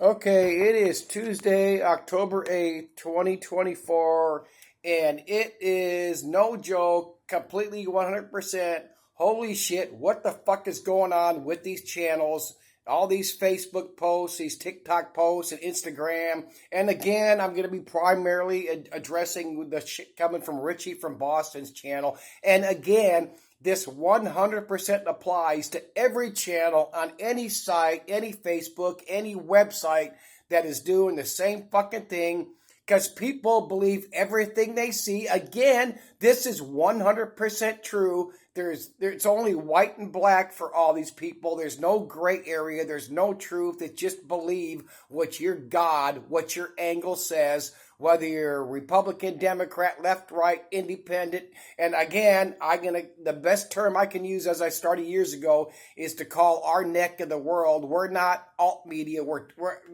Okay, it is Tuesday, October 8th, 2024, and it is no joke, completely 100%. Holy shit, what the fuck is going on with these channels? All these Facebook posts, these TikTok posts, and Instagram. And again, I'm going to be primarily addressing the shit coming from Richie from Boston's channel. And again, this 100% applies to every channel on any site, any Facebook, any website that is doing the same fucking thing because people believe everything they see. Again, this is 100% true. There's only white and black for all these people. There's no gray area. There's no truth. It's just believe what your God, what your angle says, whether you're Republican, Democrat, left, right, independent. And again, the best term I can use as I started years ago is to call our neck of the world. We're not alt media.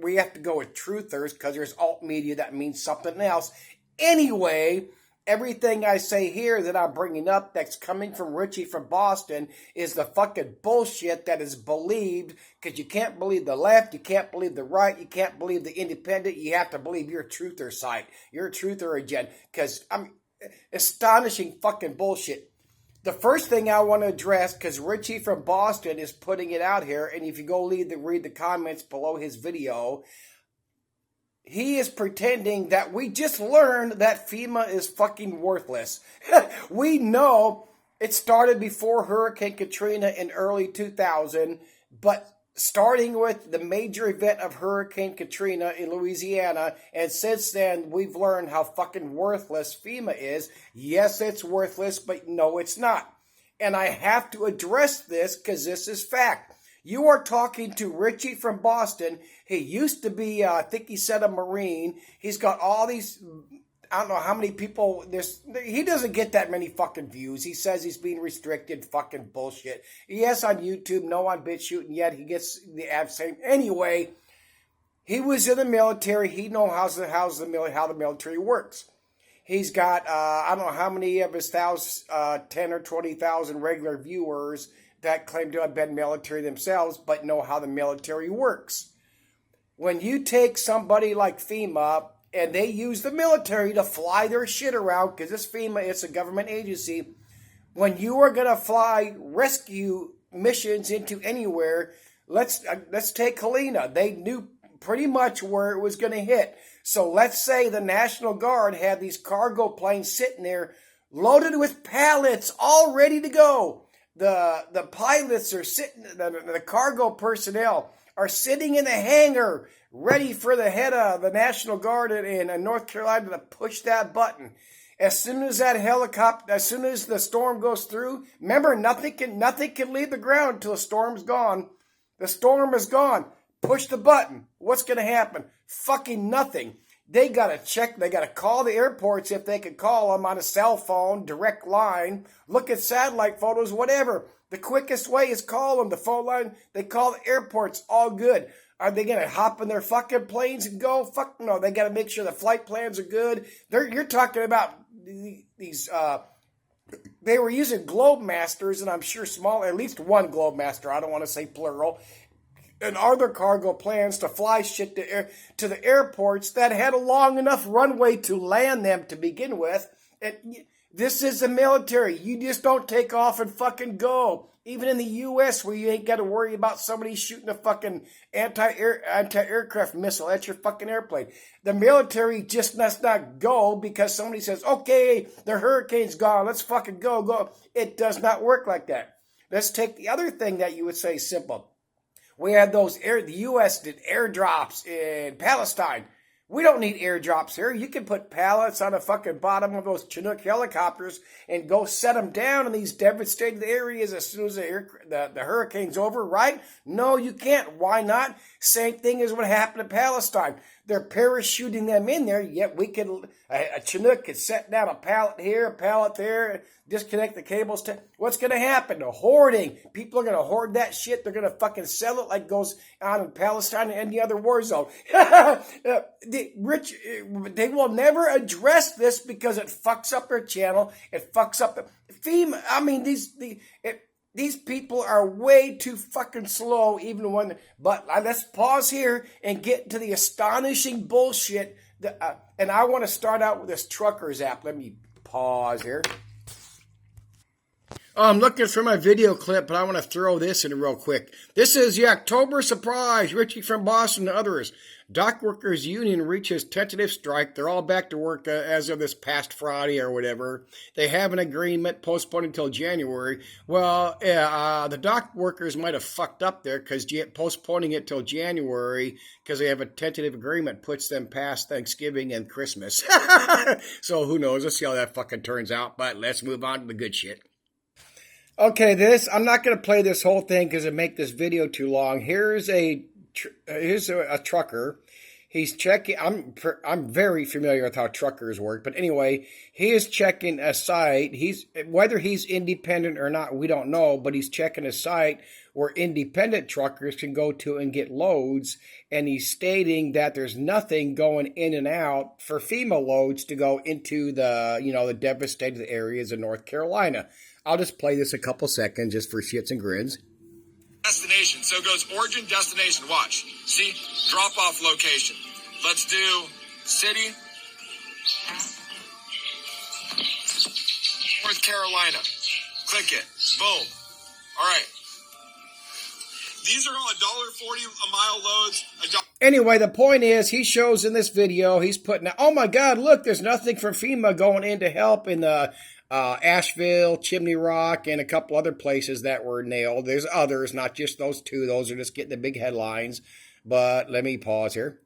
We have to go with truthers because there's alt media that means something else. Anyway, everything I say here that I'm bringing up that's coming from Richie from Boston is the fucking bullshit that is believed because you can't believe the left, you can't believe the right, you can't believe the independent, you have to believe your truther site, your truther agenda because I'm astonishing fucking bullshit. The first thing I want to address, because Richie from Boston is putting it out here, and if you go read the comments below his video, he is pretending that we just learned that FEMA is fucking worthless. We know it started before Hurricane Katrina in early 2000, but starting with the major event of Hurricane Katrina in Louisiana, and since then we've learned how fucking worthless FEMA is. Yes, it's worthless, but no, it's not. And I have to address this because this is fact. You are talking to Richie from Boston. He used to be, I think he said a Marine. He's got all these, I don't know how many people, he doesn't get that many fucking views. He says he's being restricted, fucking bullshit. Yes, on YouTube, no on BitChute, and yet he gets the ad same. Anyway, he was in the military. He knows how the military works. He's got, I don't know how many of his 10 or 20,000 regular viewers that claim to have been military themselves, but know how the military works. When you take somebody like FEMA and they use the military to fly their shit around, because it's FEMA, it's a government agency, when you are going to fly rescue missions into anywhere, let's take Helena. They knew pretty much where it was going to hit. So let's say the National Guard had these cargo planes sitting there loaded with pallets all ready to go. The pilots are sitting, the cargo personnel are sitting in the hangar ready for the head of the National Guard in North Carolina to push that button. As soon as as soon as the storm goes through, remember, nothing can leave the ground until the storm's gone. The storm is gone. Push the button. What's going to happen? Fucking nothing. They got to check. They got to call the airports if they can call them on a cell phone, direct line, look at satellite photos, whatever. The quickest way is call them. The phone line, they call the airports, all good. Are they going to hop in their fucking planes and go? Fuck no. They got to make sure the flight plans are good. You're talking about these, they were using Globemasters, and I'm sure at least one Globemaster, I don't want to say plural, and other cargo plans to fly shit to the airports that had a long enough runway to land them to begin with. And this is the military. You just don't take off and fucking go. Even in the U.S., where you ain't got to worry about somebody shooting a fucking anti-aircraft missile at your fucking airplane. The military just does not go because somebody says, okay, the hurricane's gone, let's fucking go. It does not work like that. Let's take the other thing that you would say simple. We had the U.S. did airdrops in Palestine. We don't need airdrops here. You can put pallets on the fucking bottom of those Chinook helicopters and go set them down in these devastated areas as soon as the hurricane's over, right? No, you can't. Why not? Same thing as what happened in Palestine. They're parachuting them in there, yet a Chinook could set down a pallet here, a pallet there, disconnect the cables. What's going to happen? The hoarding. People are going to hoard that shit. They're going to fucking sell it like goes on in Palestine and any other war zone. They will never address this because it fucks up their channel. It fucks up the FEMA. I mean, These people are way too fucking slow, even when. But let's pause here and get to the astonishing bullshit. And I want to start out with this truckers app. Let me pause here. I'm looking for my video clip, but I want to throw this in real quick. This is the October surprise. Richie from Boston and others. Dock Workers Union reaches tentative strike. They're all back to work as of this past Friday or whatever. They have an agreement postponed until January. Well, the dock workers might have fucked up there because postponing it till January because they have a tentative agreement puts them past Thanksgiving and Christmas. So who knows? Let's see how that fucking turns out. But let's move on to the good shit. Okay, I'm not going to play this whole thing because it make this video too long. Here's a trucker. He's checking. I'm very familiar with how truckers work, but anyway, he is checking a site. Whether he's independent or not, we don't know, but he's checking a site where independent truckers can go to and get loads, and he's stating that there's nothing going in and out for FEMA loads to go into the devastated areas of North Carolina. I'll just play this a couple seconds just for shits and grins. Destination. So it goes origin, destination. Watch. See? Drop-off location. Let's do city. North Carolina. Click it. Boom. All right. These are all $1.40 a mile loads. Anyway, the point is, he shows in this video, he's putting, oh my God, look, there's nothing from FEMA going in to help in the Asheville, Chimney Rock, and a couple other places that were nailed. There's others, not just those two. Those are just getting the big headlines. But let me pause here.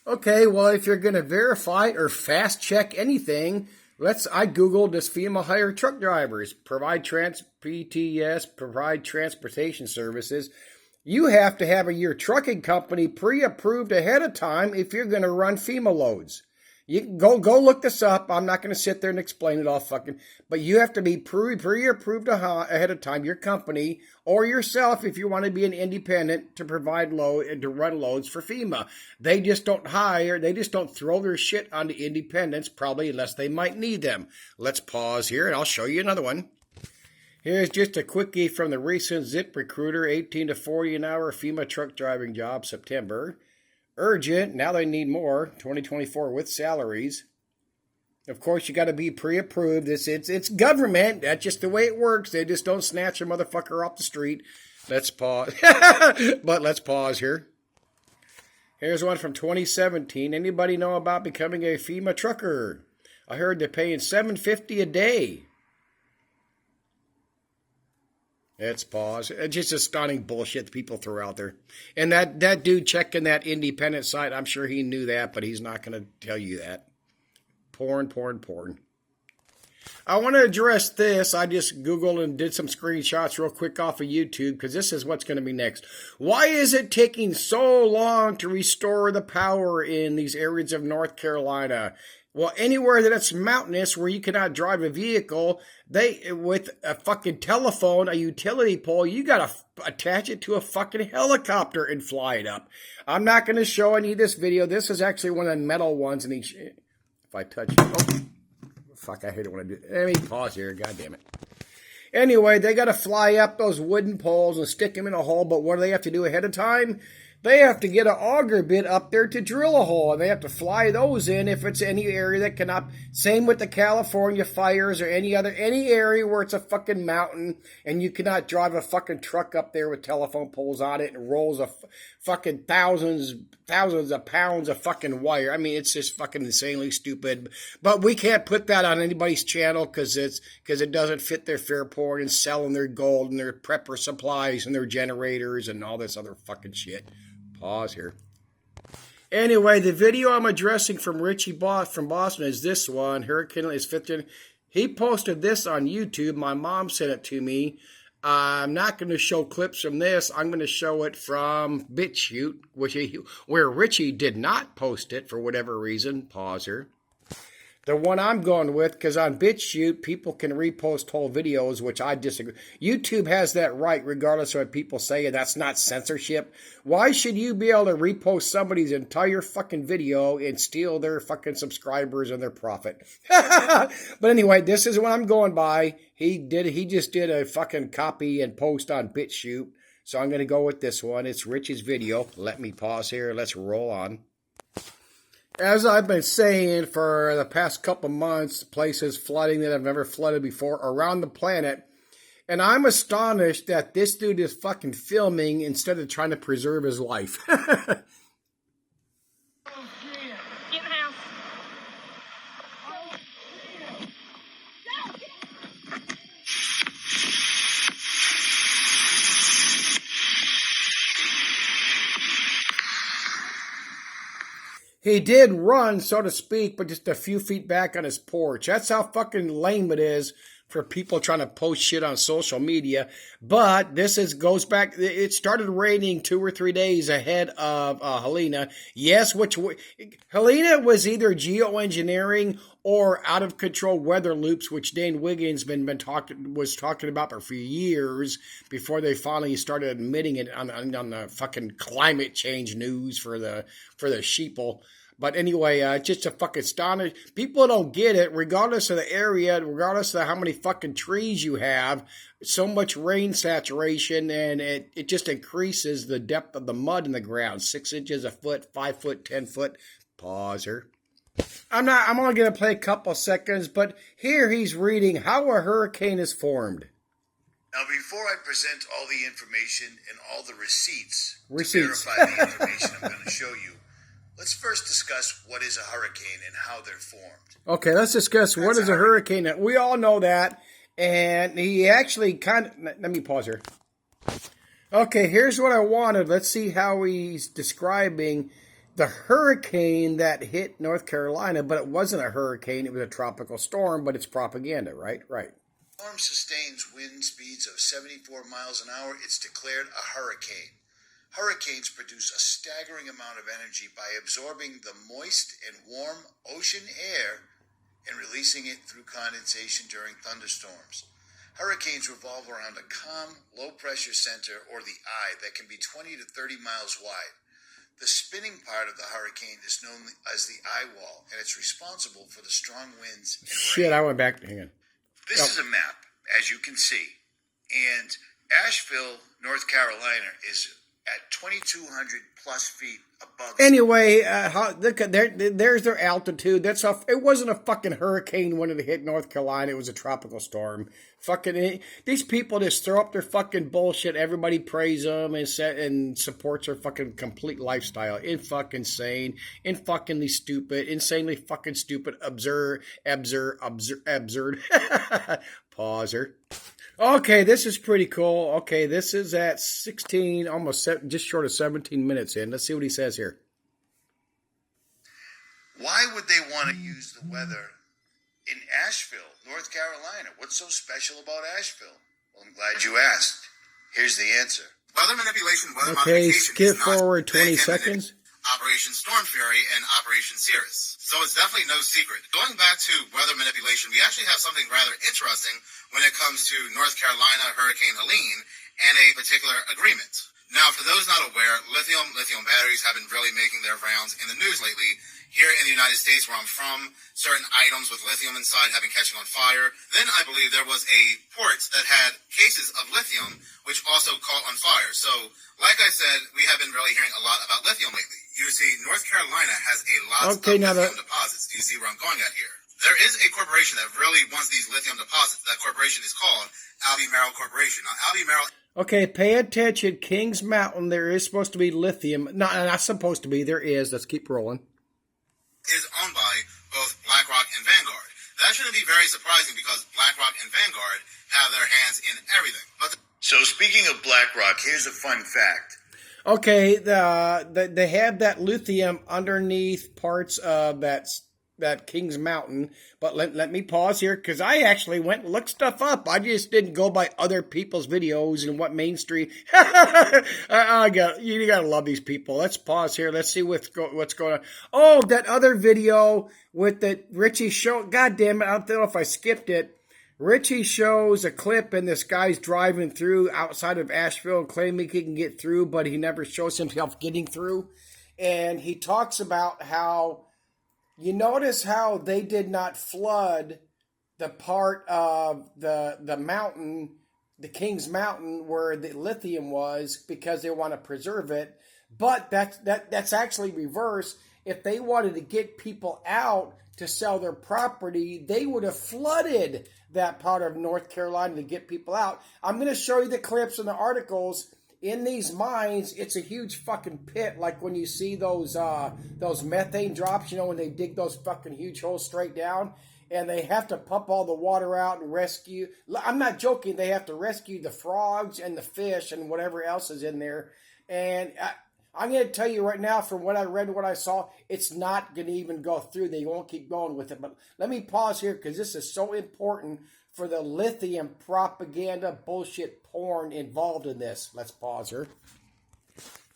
Okay, well, if you're going to verify or fast check anything, I Googled, does FEMA hire truck drivers, provide transportation services. You have to have your trucking company pre-approved ahead of time if you're going to run FEMA loads. You can go look this up. I'm not going to sit there and explain it all fucking, but you have to be pre-approved ahead of time, your company or yourself if you want to be an independent to provide load and to run loads for FEMA. They just don't throw their shit onto independents, probably unless they might need them. Let's pause here and I'll show you another one. Here's just a quickie from the recent Zip Recruiter, 18 to 40 an hour FEMA truck driving job, September. Urgent, now they need more, 2024 with salaries. Of course, you got to be pre-approved. It's government. That's just the way it works. They just don't snatch a motherfucker off the street. Let's pause. But let's pause here. Here's one from 2017. Anybody know about becoming a FEMA trucker? I heard they're paying $750 a day. Let's pause. It's just astounding bullshit that people throw out there. And that dude checking that independent site, I'm sure he knew that, but he's not going to tell you that. Porn. I want to address this. I just Googled and did some screenshots real quick off of YouTube because this is what's going to be next. Why is it taking so long to restore the power in these areas of North Carolina? Well, anywhere that it's mountainous where you cannot drive a vehicle, with a fucking telephone, a utility pole, you got to attach it to a fucking helicopter and fly it up. I'm not going to show any of this video. This is actually one of the metal ones. And if I touch it, fuck, I hate it when I do it. Let me pause here. God damn it. Anyway, they got to fly up those wooden poles and stick them in a hole. But what do they have to do ahead of time? They have to get an auger bit up there to drill a hole, and they have to fly those in if it's any area that cannot. Same with the California fires or any area where it's a fucking mountain and you cannot drive a fucking truck up there with telephone poles on it and rolls of fucking thousands of pounds of fucking wire. I mean, it's just fucking insanely stupid. But we can't put that on anybody's channel because it doesn't fit their fair porn and selling their gold and their prepper supplies and their generators and all this other fucking shit. Pause here. Anyway, the video I'm addressing from Richie from Boston is this one. Hurricane is 15. He posted this on YouTube. My mom sent it to me. I'm not going to show clips from this. I'm going to show it from BitChute, where Richie did not post it for whatever reason. Pause here. The one I'm going with, because on BitChute, people can repost whole videos, which I disagree. YouTube has that right, regardless of what people say, and that's not censorship. Why should you be able to repost somebody's entire fucking video and steal their fucking subscribers and their profit? But anyway, this is what I'm going by. He just did a fucking copy and post on BitChute, so I'm going to go with this one. It's Richie's video. Let me pause here. Let's roll on. As I've been saying for the past couple months, places flooding that have never flooded before around the planet. And I'm astonished that this dude is fucking filming instead of trying to preserve his life. He did run, so to speak, but just a few feet back on his porch. That's how fucking lame it is for people trying to post shit on social media. But goes back. It started raining 2 or 3 days ahead of Helena. Yes, Helena was either geoengineering or out of control weather loops, which Dane Wiggins was talking about for years before they finally started admitting it on the fucking climate change news for the sheeple. But anyway, just a fucking astonishing. People don't get it, regardless of the area, regardless of how many fucking trees you have, so much rain saturation, and it just increases the depth of the mud in the ground. 6 inches a foot, 5 foot, 10 foot. Pauser. I'm only going to play a couple seconds, but here he's reading how a hurricane is formed. Now, before I present all the information and all the receipts to verify the information I'm going to show you, let's first discuss what is a hurricane and how they're formed. Okay, let's discuss what is a hurricane. We all know that, and he actually let me pause here. Okay, here's what I wanted. Let's see how he's describing the hurricane that hit North Carolina, but it wasn't a hurricane. It was a tropical storm, but it's propaganda, right? Right. The storm sustains wind speeds of 74 miles an hour. It's declared a hurricane. Hurricanes produce a staggering amount of energy by absorbing the moist and warm ocean air and releasing it through condensation during thunderstorms. Hurricanes revolve around a calm, low-pressure center, or the eye, that can be 20 to 30 miles wide. The spinning part of the hurricane is known as the eye wall, and it's responsible for the strong winds and rain. I went back. Hang on. This is a map, as you can see, and Asheville, North Carolina is at 2,200 plus feet above. Anyway, look at there's their altitude. It wasn't a fucking hurricane when it hit North Carolina. It was a tropical storm. These people just throw up their fucking bullshit. Everybody praise them and supports their fucking complete lifestyle. Insane, insanely fucking stupid, absurd. Pauser. Okay, this is pretty cool. Okay, this is at 16, just short of 17 minutes in. Let's see what he says here. Why would they want to use the weather in Asheville, North Carolina? What's so special about Asheville? Well, I'm glad you asked. Here's the answer. Weather manipulation, weather modification. Skip forward 20 seconds. Operation Storm Fury and Operation Cirrus. So it's definitely no secret. Going back to weather manipulation, we actually have something rather interesting when it comes to North Carolina Hurricane Helene and a particular agreement. Now, for those not aware, lithium batteries have been really making their rounds in the news lately. Here in the United States, where I'm from, certain items with lithium inside have been catching on fire. Then I believe there was a port that had cases of lithium, which also caught on fire. So, like I said, we have been really hearing a lot about lithium lately. You see, North Carolina has a lot of lithium deposits. Do you see where I'm going at here? There is a corporation that really wants these lithium deposits. That corporation is called Albemarle Corporation. Now, Albemarle... Okay, pay attention. Kings Mountain, there is supposed to be lithium. Not supposed to be. There is. Let's keep rolling. Is owned by both BlackRock and Vanguard. That shouldn't be very surprising because BlackRock and Vanguard have their hands in everything. So speaking of BlackRock, here's a fun fact. Okay, they have that lithium underneath parts of that Kings Mountain. But let me pause here because I actually went and looked stuff up. I just didn't go by other people's videos and what Main Street. You gotta love these people. Let's pause here. Let's see what's going on. Oh, that other video with the Richie show. God damn it! I don't know if I skipped it. Richie shows a clip and this guy's driving through outside of Asheville and claiming he can get through, but he never shows himself getting through. And he talks about how, you notice how they did not flood the part of the mountain, the Kings Mountain, where the lithium was, because they want to preserve it. But that's actually reverse. If they wanted to get people out to sell their property, they would have flooded that part of North Carolina to get people out. I'm going to show you the clips and the articles. In these mines, it's a huge fucking pit, like when you see those methane drops, when they dig those fucking huge holes straight down, and they have to pump all the water out and rescue. I'm not joking. They have to rescue the frogs and the fish and whatever else is in there. And I'm going to tell you right now, from what I read and what I saw, it's not going to even go through. They won't keep going with it. But let me pause here because this is so important for the lithium propaganda bullshit porn involved in this. Let's pause here.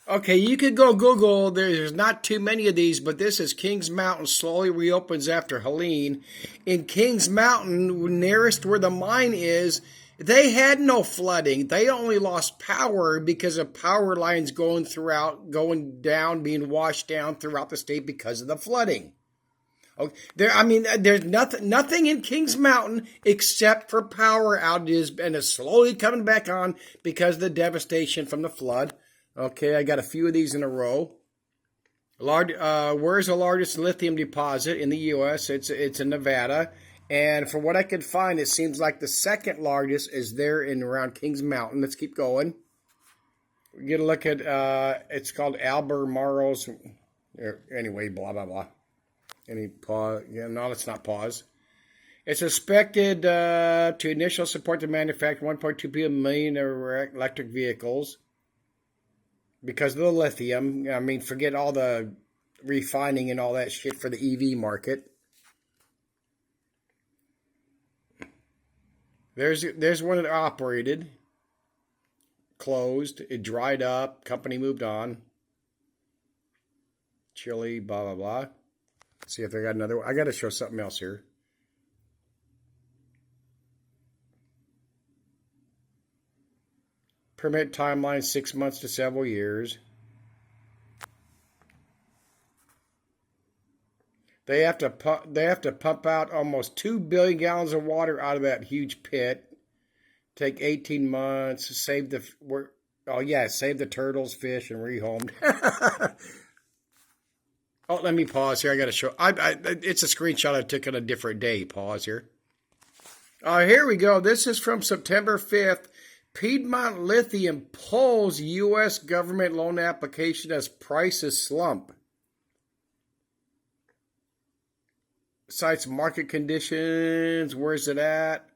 Okay, you could go Google. There's not too many of these, but this is Kings Mountain slowly reopens after Helene. In Kings Mountain, nearest where the mine is, they had no flooding. They only lost power because of power lines going down, being washed down throughout the state because of the flooding. Okay. There's nothing in Kings Mountain except for power outages, and it's slowly coming back on because of the devastation from the flood. Okay, I got a few of these in a row. Where's the largest lithium deposit in the U.S.? It's in Nevada. And from what I could find, it seems like the second largest is there in around Kings Mountain. Let's keep going. We get a look at, it's called Albemarle's. Anyway, blah, blah, blah. Any pause? Yeah, no, let's not pause. It's expected to initially support the manufacture 1.2 million electric vehicles because of the lithium. Forget all the refining and all that shit for the EV market. There's one that operated, closed, it dried up, company moved on. Chile, blah, blah, blah. See if they got another one. I got to show something else here. Permit timeline 6 months to several years. They have to pump out almost 2 billion gallons of water out of that huge pit. Take 18 months. Save the turtles, fish, and rehomed. Oh, let me pause here. I got to show. It's a screenshot I took on a different day. Pause here. Here we go. This is from September 5th. Piedmont Lithium pulls U.S. government loan application as prices slump. Cites market conditions. Where's it at?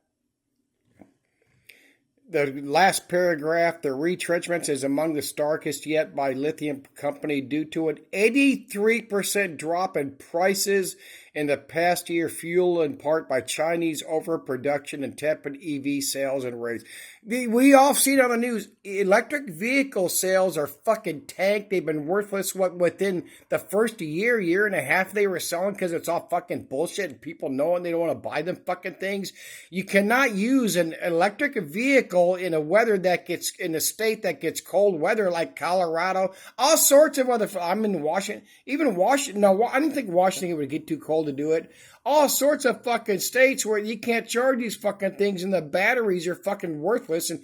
The last paragraph, the retrenchment is among the starkest yet by lithium company due to an 83% drop in prices in the past year, fueled in part by Chinese overproduction and tepid EV sales and rates. We all see it on the news. Electric vehicle sales are fucking tanked. They've been worthless within the first year and a half they were selling because it's all fucking bullshit and people know it and they don't want to buy them fucking things. You cannot use an electric vehicle in a state that gets cold weather like Colorado. All sorts of other, I'm in Washington, even Washington, no, I didn't think Washington would get too cold to do it. All sorts of fucking states where you can't charge these fucking things and the batteries are fucking worthless and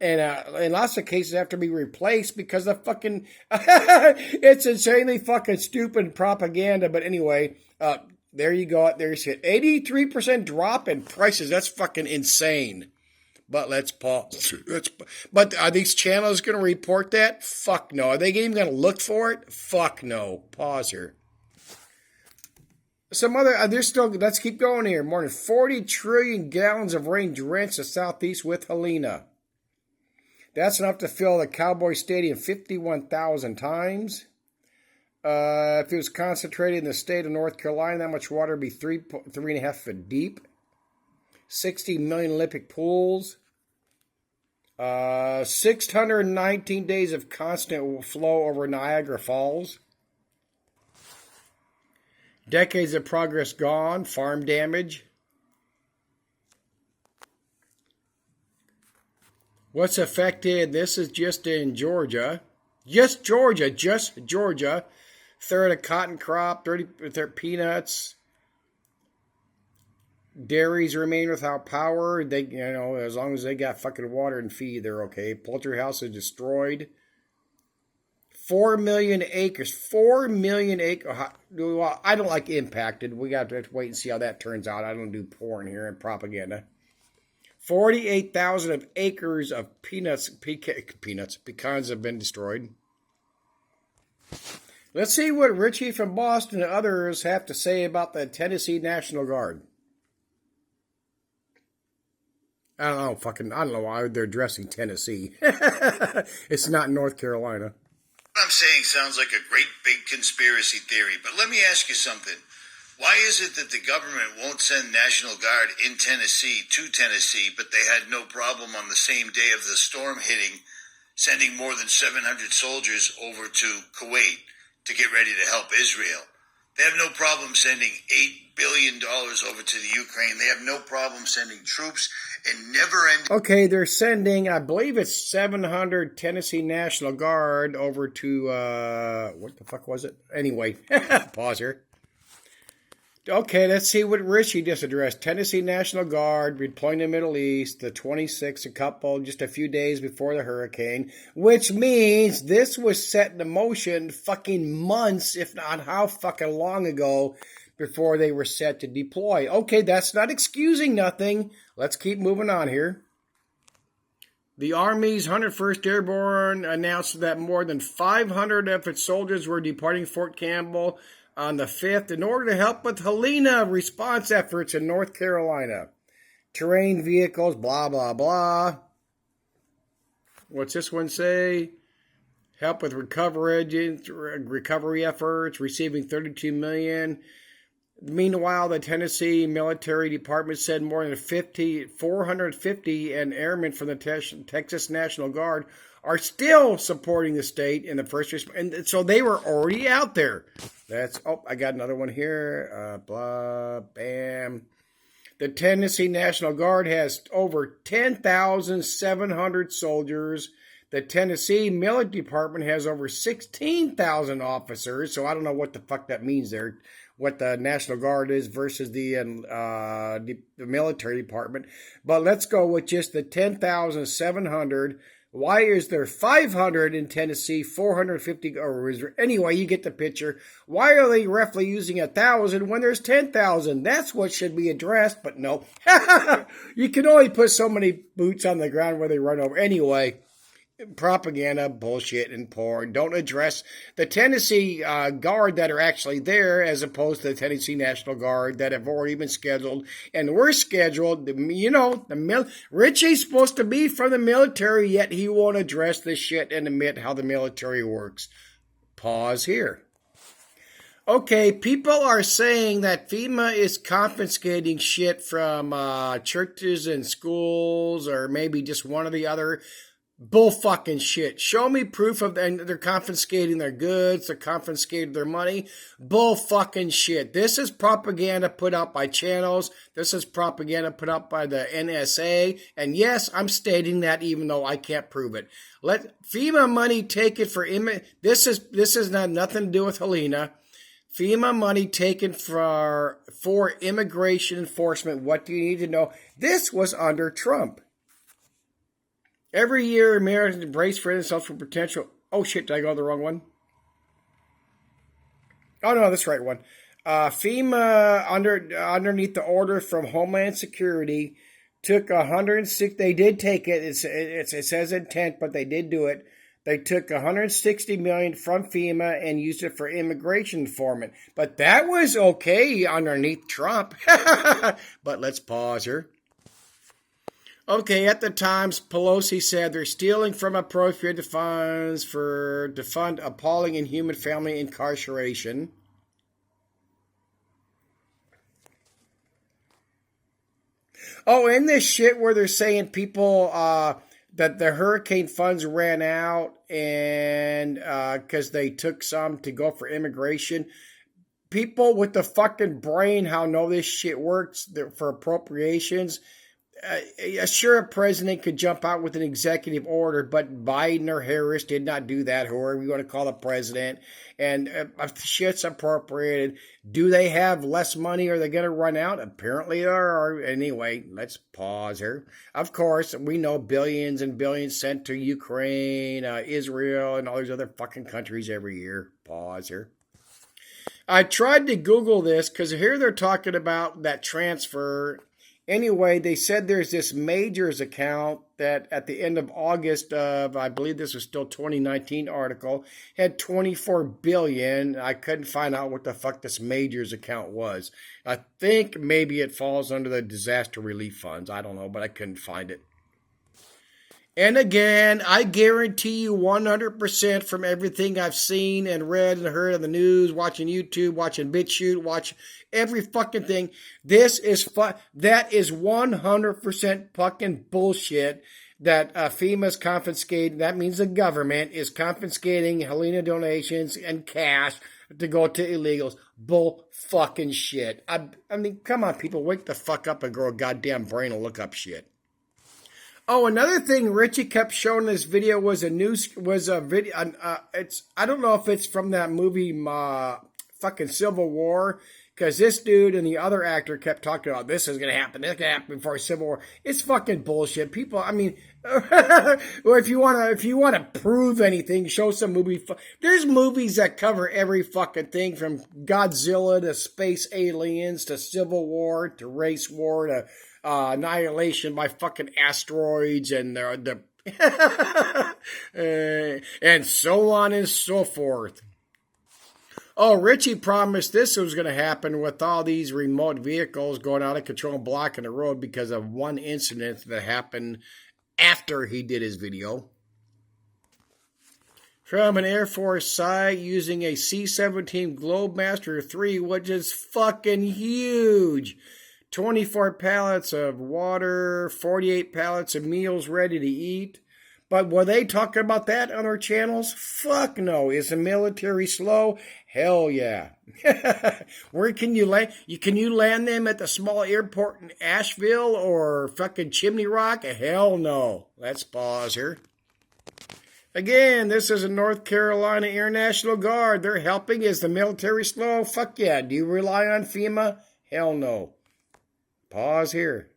in lots of cases have to be replaced because the fucking it's insanely fucking stupid propaganda. But anyway, there you go. There's it. 83% drop in prices. That's fucking insane. But let's pause. But are these channels going to report that? Fuck no. Are they even going to look for it? Fuck no. Pause here. Let's keep going here. More than 40 trillion gallons of rain drenched the southeast with Helena. That's enough to fill the Cowboy Stadium 51,000 times. If it was concentrated in the state of North Carolina, that much water would be 3.5 feet deep. 60 million Olympic pools. 619 days of constant flow over Niagara Falls. Decades of progress gone. Farm damage. What's affected? This is just in Georgia. Just Georgia. Third of cotton crop, 30 peanuts. Dairies remain without power. They, as long as they got fucking water and feed, they're okay. Poultry houses destroyed. 4 million acres. 4 million acres. Well, I don't like impacted. We got to wait and see how that turns out. I don't do porn here and propaganda. 48,000 of acres of pecans have been destroyed. Let's see what Richie from Boston and others have to say about the Tennessee National Guard. I don't know why they're addressing Tennessee. It's not North Carolina. What I'm saying sounds like a great big conspiracy theory, but let me ask you something. Why is it that the government won't send National Guard in Tennessee to Tennessee, but they had no problem on the same day of the storm hitting, sending more than 700 soldiers over to Kuwait to get ready to help Israel? They have no problem sending $8 billion over to the Ukraine. They have no problem sending troops and never-ending... Okay, they're sending, I believe it's 700 Tennessee National Guard over to, what the fuck was it? Anyway, pause here. Okay, let's see what Richie just addressed. Tennessee National Guard deploying in the Middle East, the 26th, just a few days before the hurricane, which means this was set in motion fucking months, if not how fucking long ago, before they were set to deploy. Okay, that's not excusing nothing. Let's keep moving on here. The Army's 101st Airborne announced that more than 500 of its soldiers were departing Fort Campbell on the 5th in order to help with Helena response efforts in North Carolina. Terrain vehicles, blah, blah, blah. What's this one say? Help with recovery efforts, receiving $32 million. Meanwhile, the Tennessee Military Department said more than 450 and airmen from the Texas National Guard are still supporting the state in the first response. And so they were already out there. I got another one here. Bam. The Tennessee National Guard has over 10,700 soldiers. The Tennessee Military Department has over 16,000 officers. So I don't know what the fuck that means there, what the National Guard is versus the military department. But let's go with just the 10,700. Why is there 500 in Tennessee, 450? Anyway, you get the picture. Why are they roughly using 1,000 when there's 10,000? That's what should be addressed, but no. You can only put so many boots on the ground where they run over. Anyway, propaganda, bullshit, and porn. Don't address the Tennessee Guard that are actually there as opposed to the Tennessee National Guard that have already been scheduled and were scheduled. Richie's supposed to be from the military, yet he won't address this shit and admit how the military works. Pause here. Okay, people are saying that FEMA is confiscating shit from churches and schools, or maybe just one or the other. Bull fucking shit. Show me proof of, and they're confiscating their goods, they're confiscating their money. Bull fucking shit. This is propaganda put out by channels. This is propaganda put out by the NSA. And yes, I'm stating that even though I can't prove it. Let FEMA money take it for this is not nothing to do with Helena. FEMA money taken for immigration enforcement. What do you need to know? This was under Trump. Every year, Americans brace for themselves for potential... Oh, shit, did I go the wrong one? Oh, no, that's the right one. FEMA, underneath the order from Homeland Security, took 106... They did take it. It says intent, but they did do it. They took $160 million from FEMA and used it for immigration enforcement. But that was okay underneath Trump. But let's pause here. Okay, at the Times, Pelosi said they're stealing from appropriated funds to fund appalling inhuman family incarceration. Oh, and this shit where they're saying people that the hurricane funds ran out and because they took some to go for immigration. People with the fucking brain how know this shit works for appropriations. Sure, a president could jump out with an executive order, but Biden or Harris did not do that, whoever you want to call the president. And shit's appropriated. Do they have less money? Are they going to run out? Apparently there are. Anyway, let's pause here. Of course, we know billions and billions sent to Ukraine, Israel, and all these other fucking countries every year. Pause here. I tried to Google this because here they're talking about that transfer. Anyway, they said there's this Majors account that at the end of August of, I believe this was still 2019 article, had 24 billion. I couldn't find out what the fuck this Majors account was. I think maybe it falls under the disaster relief funds. I don't know, but I couldn't find it. And again, I guarantee you 100% from everything I've seen and read and heard on the news, watching YouTube, watching BitChute, watch every fucking thing. That is 100% fucking bullshit that FEMA's confiscating. That means the government is confiscating Helena donations and cash to go to illegals. Bull fucking shit. I mean, come on, people, wake the fuck up and grow a goddamn brain and look up shit. Oh, another thing Richie kept showing in this video was a video. I don't know if it's from that movie, fucking Civil War, because this dude and the other actor kept talking about this is gonna happen. This is gonna happen before Civil War. It's fucking bullshit. People, I mean, or if you wanna prove anything, show some movie. There's movies that cover every fucking thing from Godzilla to space aliens to Civil War to race war to annihilation by fucking asteroids and and so on and so forth. Oh, Richie promised this was going to happen with all these remote vehicles going out of control and blocking the road because of one incident that happened after he did his video. From an Air Force site using a C-17 Globemaster III, which is fucking huge. 24 pallets of water, 48 pallets of meals ready to eat. But were they talking about that on our channels? Fuck no. Is the military slow? Hell yeah. Where can you land? Can you land them at the small airport in Asheville or fucking Chimney Rock? Hell no. Let's pause here. Again, this is a North Carolina Air National Guard. They're helping. Is the military slow? Fuck yeah. Do you rely on FEMA? Hell no. Pause here.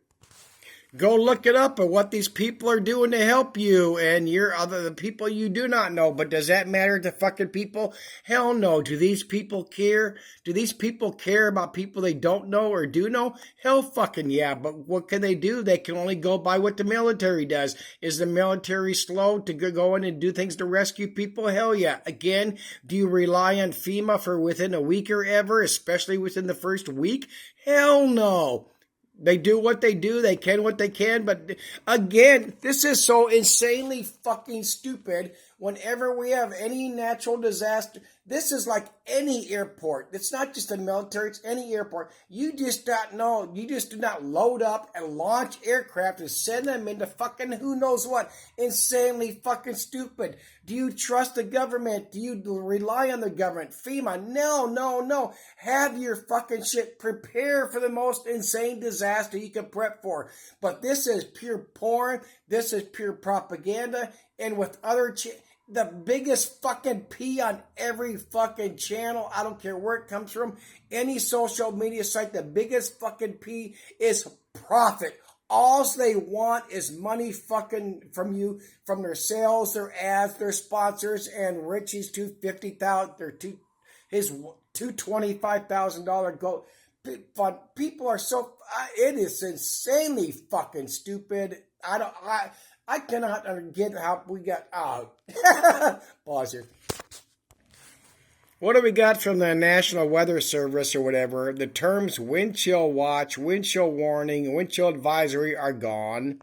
Go look it up at what these people are doing to help you and the people you do not know. But does that matter to fucking people? Hell no. Do these people care? Do these people care about people they don't know or do know? Hell fucking yeah. But what can they do? They can only go by what the military does. Is the military slow to go in and do things to rescue people? Hell yeah. Again, do you rely on FEMA for within a week or ever, especially within the first week? Hell no. They do what they do. They can what they can. But again, this is so insanely fucking stupid. Whenever we have any natural disaster, this is like any airport. It's not just the military. It's any airport. You just don't know. You just do not load up and launch aircraft and send them into fucking who knows what. Insanely fucking stupid. Do you trust the government? Do you rely on the government? FEMA? No. Have your fucking shit. Prepare for the most insane disaster you can prep for. But this is pure porn. This is pure propaganda. And with other the biggest fucking P on every fucking channel, I don't care where it comes from, any social media site, the biggest fucking P is profit. All they want is money fucking from you, from their sales, their ads, their sponsors, and Richie's his $225,000 goal. People are so, it is insanely fucking stupid. I cannot get how we got out. Pause here. What do we got from the National Weather Service or whatever? The terms wind chill watch, wind chill warning, wind chill advisory are gone.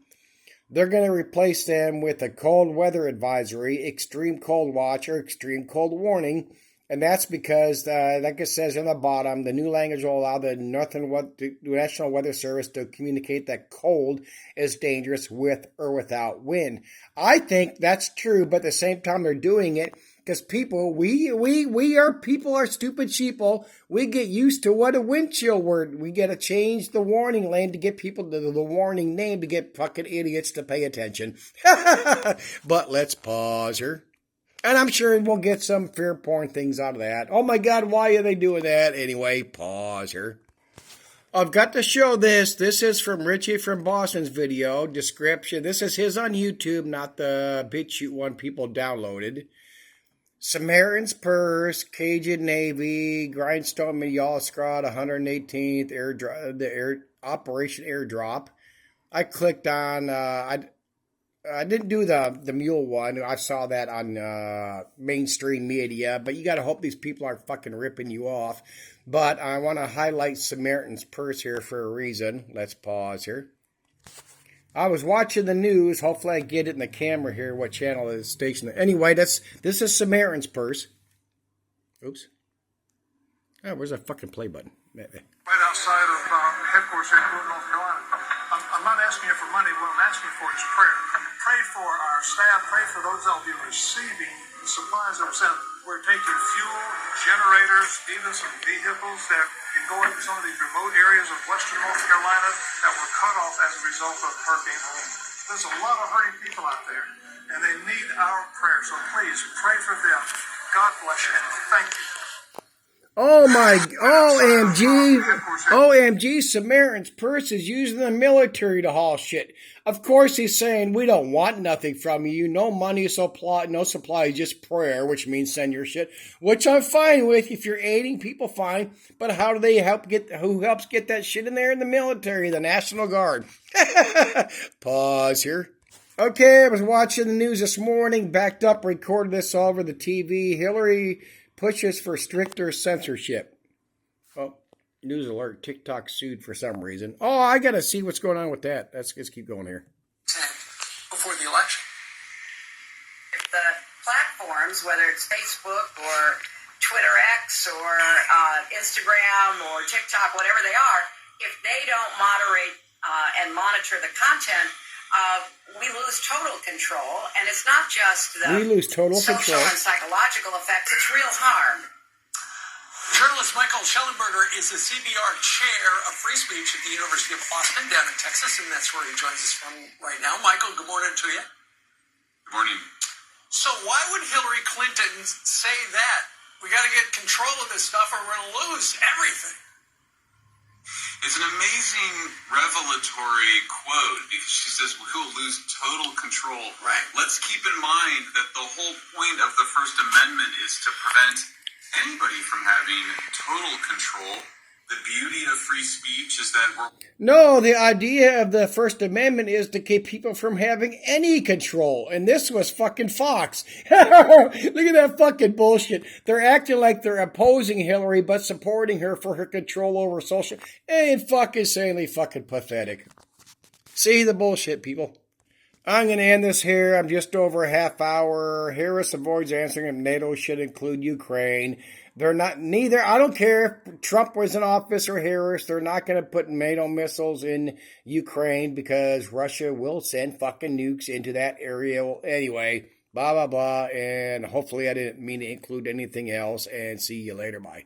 they're going to replace them with a cold weather advisory, extreme cold watch, or extreme cold warning. And that's because, like it says on the bottom, the new language will allow the National Weather Service to communicate that cold is dangerous with or without wind. I think that's true, but at the same time they're doing it because people, people are stupid sheeple. We get used to what a wind chill word. We got to change the warning lane to get people to the warning name to get fucking idiots to pay attention. But let's pause here. And I'm sure we'll get some fear porn things out of that. Oh my God, why are they doing that? Anyway, pause here. I've got to show this. This is from Richie from Boston's video description. This is his on YouTube, not the BitChute one people downloaded. Samaritan's Purse, Cajun Navy, Grindstone Medial Scrod, 118th Operation Airdrop. I clicked on... I didn't do the mule one. I saw that on mainstream media, but you got to hope these people aren't fucking ripping you off. But I want to highlight Samaritan's Purse here for a reason. Let's pause here. I was watching the news. Hopefully I get it in the camera here, what channel is stationed. Anyway, this is Samaritan's Purse. Oops. Oh, where's that fucking play button? Right outside of headquarters here in North Carolina. I'm not asking you for money. What I'm asking you for is prayer. Pray for our staff. Pray for those that will be receiving the supplies that are sent. We're taking fuel, generators, even some vehicles that can go into some of these remote areas of western North Carolina that were cut off as a result of Hurricane Helene. There's a lot of hurting people out there, and they need our prayer. So please pray for them. God bless you, and thank you. Oh my, OMG, Samaritan's Purse is using the military to haul shit. Of course he's saying, we don't want nothing from you. No money, no supply, just prayer, which means send your shit, which I'm fine with. If you're aiding people, fine. But how do they who helps get that shit in there? In the military, the National Guard. Pause here. Okay, I was watching the news this morning, backed up, recorded this all over the TV. Hillary pushes for stricter censorship. Oh, news alert. TikTok sued for some reason. Oh, I got to see what's going on with that. Let's keep going here. Before the election. If the platforms, whether it's Facebook or Twitter X or Instagram or TikTok, whatever they are, if they don't moderate and monitor the content, we lose total control, and it's not just the social and psychological effects, it's real harm. Journalist Michael Schellenberger is the CBR chair of free speech at the University of Austin down in Texas, and that's where he joins us from right now. Michael, good morning to you. Good morning. So why would Hillary Clinton say that? We got to get control of this stuff or we're going to lose everything. It's an amazing revelatory quote because she says we will lose total control. Right. Let's keep in mind that the whole point of the First Amendment is to prevent anybody from having total control. The beauty of free speech is that we're... No, the idea of the First Amendment is to keep people from having any control. And this was fucking Fox. Look at that fucking bullshit. They're acting like they're opposing Hillary, but supporting her for her control over social... Ain't fucking insanely fucking pathetic. See the bullshit, people. I'm going to end this here. I'm just over a half hour. Harris avoids answering if NATO should include Ukraine. They're not, neither, I don't care if Trump was in office or Harris, they're not going to put NATO missiles in Ukraine because Russia will send fucking nukes into that area. Anyway, blah, blah, blah. And hopefully I didn't mean to include anything else. And see you later. Bye.